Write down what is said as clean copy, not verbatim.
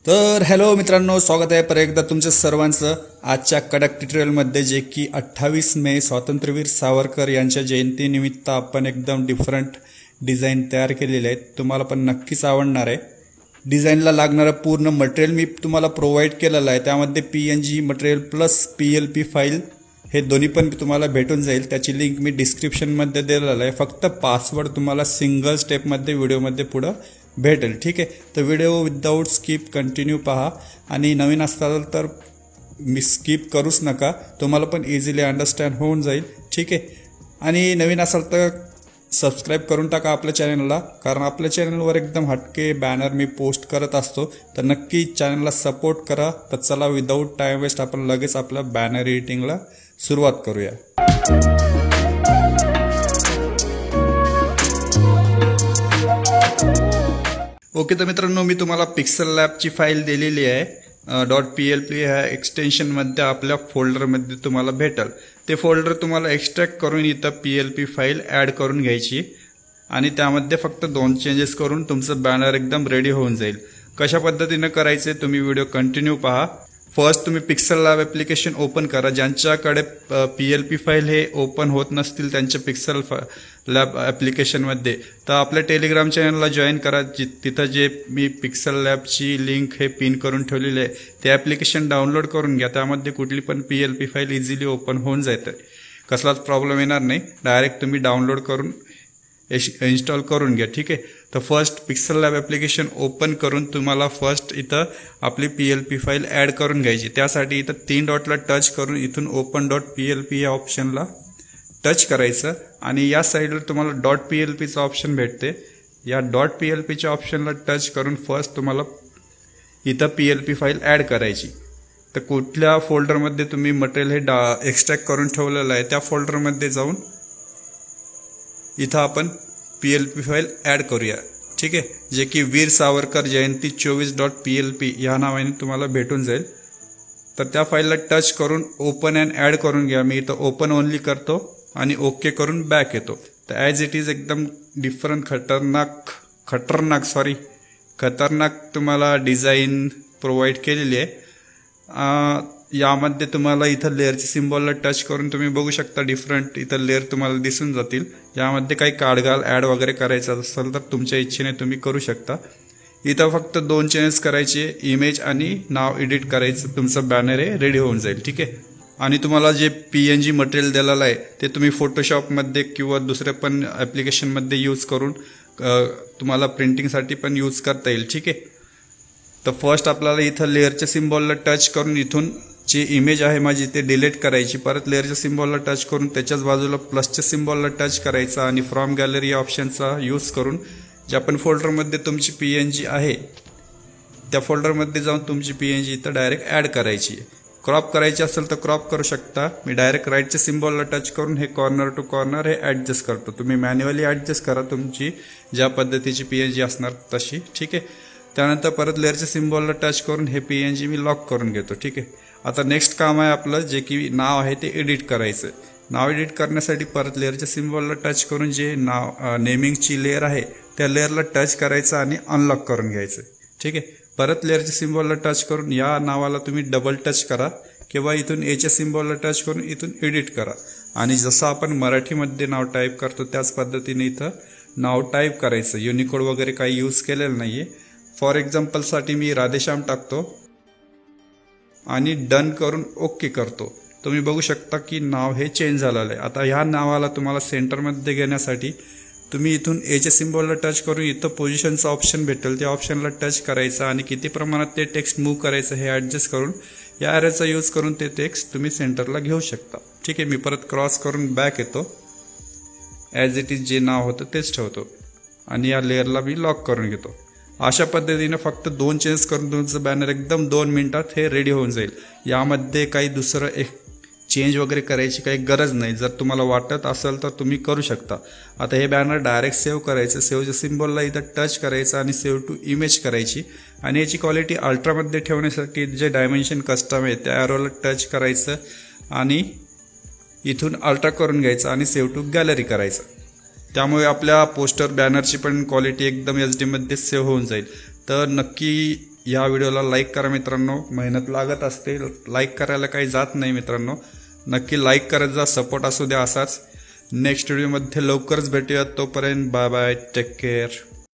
तर हॅलो मित्रांनो, स्वागत आहे परत एकदा तुमच्या सर्वांचं आजच्या कडक ट्युटोरियलमध्ये, जे की 28 मे स्वातंत्र्यवीर सावरकर यांच्या जयंतीनिमित्त आपण एकदम डिफरंट डिझाईन तयार केलेले आहेत. तुम्हाला पण नक्कीच आवडणार आहे. डिझाईनला लागणारं पूर्ण मटेरियल मी तुम्हाला प्रोव्हाइड केलेलं आहे. त्यामध्ये PNG material plus PLP file हे दोन्ही पण तुम्हाला भेटून जाईल. त्याची लिंक मी डिस्क्रिप्शनमध्ये दिलेलं आहे. फक्त पासवर्ड तुम्हाला सिंगल स्टेपमध्ये व्हिडिओमध्ये पुढं भेटेल. ठीक आहे, तर व्हिडिओ विदाऊट स्किप कंटिन्यू पहा आणि नवीन असाल तर मी स्किप करूच नका, तुम्हाला पण इझिली अंडरस्टँड होऊन जाईल. ठीक आहे, आणि नवीन असाल तर सबस्क्राईब करून टाका आपल्या चॅनलला, कारण आपल्या चॅनलवर एकदम हटके बॅनर मी पोस्ट करत असतो. तर नक्की चॅनलला सपोर्ट करा. तर चला, विदाऊट टाइम वेस्ट आपण लगेच आपल्या बॅनर एडिटिंगला सुरुवात करूया. ओके, तर मित्रांनो, मी तुम्हाला पिक्सल लॅबची फाईल दिलेली आहे. .plp ह्या एक्सटेन्शनमध्ये आपल्या फोल्डरमध्ये तुम्हाला भेटेल. ते फोल्डर तुम्हाला एक्स्ट्रॅक्ट करून इथं PLP फाईल ॲड करून घ्यायची आणि त्यामध्ये फक्त 2 चेंजेस करून तुमचं बॅनर एकदम रेडी होऊन जाईल. कशा पद्धतीनं करायचे तुम्ही व्हिडिओ कंटिन्यू पहा. फर्स्ट तुम्ही पिक्सल लॅब ॲप्लिकेशन ओपन करा. ज्यांच्याकडे PLP फाईल हे ओपन होत नसतील त्यांच्या पिक्सल लॅब ॲप्लिकेशनमध्ये, तर आपल्या टेलिग्राम चॅनलला जॉईन करा. तिथं जे मी पिक्सल लॅबची लिंक हे पिन करून ठेवलेली आहे, ते ॲप्लिकेशन डाउनलोड करून घ्या. त्यामध्ये कुठली पण PLP फाईल इझिली ओपन होऊन जाते. कसलाच प्रॉब्लेम येणार नाही. डायरेक्ट तुम्ही डाउनलोड करून इन्स्टॉल करून घ्या. ठीक आहे, तर first pixel lab application open करून तुम्हाला फर्स्ट इथं आपली PLP फाईल ॲड करून घ्यायची. त्यासाठी इथं 3 डॉटला टच करून इथून ओपन .plp या ऑप्शनला टच करायचं आणि या साईडला तुम्हाला .plpचं ऑप्शन भेटते. या .plpच्या ऑप्शनला टच करून फर्स्ट तुम्हाला इथं PLP फाईल ॲड करायची. तर कुठल्या फोल्डरमध्ये तुम्ही मटेरियल हे एक्स्ट्रॅक्ट करून ठेवलेलं आहे त्या फोल्डरमध्ये जाऊन इथं आपण PLP फाईल ॲड करूया. ठीक आहे, जे की वीर सावरकर जयंती 24.plp ह्या नावाने तुम्हाला भेटून जाईल. तर त्या फाईलला टच करून ओपन अँड ॲड करून घ्या. मी इथं ओपन ओनली करतो आणि ओके करून बॅक येतो. तर ॲज इट इज एकदम डिफरंट खतरनाक तुम्हाला डिझाईन प्रोव्हाइड केलेली आहे. यामध्ये तुम्हाला इथं लेअरच्या सिम्बॉलला टच करून तुम्ही बघू शकता डिफरंट इथं लेअर तुम्हाला दिसून जातील. यामध्ये काही काढघाल ॲड वगैरे करायचं असेल तर तुमच्या इच्छेने तुम्ही करू शकता. इथं फक्त 2 चेंजेस करायचे, इमेज आणि नाव एडिट करायचं. तुमचं बॅनर हे रेडी होऊन जाईल. ठीक आहे, आणि तुम्हाला जे PNG मटेरियल दिलेलं आहे ते तुम्ही फोटोशॉपमध्ये किंवा दुसऱ्या पण ॲप्लिकेशनमध्ये यूज करून तुम्हाला प्रिंटिंगसाठी पण यूज करता येईल. ठीक आहे, तर फर्स्ट आपल्याला इथं लेअरच्या सिम्बॉलला टच करून इथून जी इमेज आहे माझी ते डिलीट करायची. परत लेअरच्या सिम्बॉलला टच करून त्याच्याच बाजूला प्लसच्या सिम्बॉलला टच करायचा आणि फ्रॉम गॅलरी या ऑप्शनचा यूज करून ज्या पण फोल्डरमध्ये तुमची PNG आहे त्या फोल्डरमध्ये जाऊन तुमची PNG इथं डायरेक्ट ॲड करायची. क्रॉप करायची असेल तर क्रॉप करू शकता. मी डायरेक्ट राईटच्या सिम्बॉलला टच करून हे कॉर्नर टू कॉर्नर हे ॲडजस्ट करतो. तुम्ही मॅन्युअली ॲडजस्ट करा तुमची ज्या पद्धतीची PNG असणार तशी. ठीक आहे, त्यानंतर परत लेअरच्या सिम्बॉलला टच करून हे PNG मी लॉक करून घेतो. ठीक आहे, आता नेक्स्ट काम आहे आपलं, जे की नाव आहे ते एडिट करायचं. नाव एडिट करण्यासाठी परत लेअरच्या सिम्बॉलला टच करून जे नाव नेमिंगची लेअर आहे त्या लेअरला टच करायचं आणि अनलॉक करून घ्यायचं. ठीक आहे, परत लेअरच्या सिम्बॉलला टच करून या नावाला तुम्ही डबल टच करा किंवा इथून एच्या सिम्बॉलला टच करून इथून एडिट करा आणि जसं आपण मराठीमध्ये नाव टाईप करतो त्याच पद्धतीने इथं नाव टाईप करायचं. युनिकोड वगैरे काही यूज केलेलं नाही आहे. फॉर एक्झाम्पलसाठी मी राधेश्याम टाकतो आणि डन करून ओके करतो. तुम्ही बघू शकता की नाव हे चेंज झालेलं आहे. आता ह्या नावाला तुम्हाला सेंटरमध्ये घेण्यासाठी तुम्ही इथून एच्या सिम्बॉलला टच करून इथं पोझिशनचं ऑप्शन भेटेल, त्या ऑप्शनला टच करायचं आणि किती प्रमाणात ते टेक्स्ट मूव्ह करायचं हे ॲडजस्ट करून या ॲरोचा यूज करून ते टेक्स्ट तुम्ही सेंटरला घेऊ शकता. ठीक आहे, मी परत क्रॉस करून बॅक येतो. ॲज इट इज जे नाव होतं तेच ठेवतो आणि या लेअरला मी लॉक करून घेतो. अशा पद्धतीने फक्त 2 चेंज करून तुमचं बॅनर एकदम 2 मिनिटात हे रेडी होऊन जाईल. यामध्ये काही दुसरं एक चेंज वगैरे करायची काही गरज नाही. जर तुम्हाला वाटत असेल तर तुम्ही करू शकता. आता हे बॅनर डायरेक्ट सेव्ह करायचं. सेव्हच्या सिम्बॉलला इथं टच करायचं आणि सेव्ह टू इमेज करायची आणि याची क्वालिटी अल्ट्रामध्ये ठेवण्यासाठी जे डायमेन्शन कस्टम आहे त्या ॲरोला टच करायचं आणि इथून अल्ट्रा करून घ्यायचं आणि सेव्ह टू गॅलरी करायचं. त्यामुळे आपल्या पोस्टर बॅनरची पण क्वालिटी एकदम HD मध्ये सेव्ह होऊन जाईल. तर नक्की या व्हिडिओला लाईक करा मित्रांनो, मेहनत लागत असते, लाईक करायला काही जात नाही मित्रांनो, नक्की लाईक करत जा, सपोर्ट असू द्या असाच. नेक्स्ट व्हिडिओमध्ये लवकरच भेटूयात, तोपर्यंत बाय बाय, टेक केअर.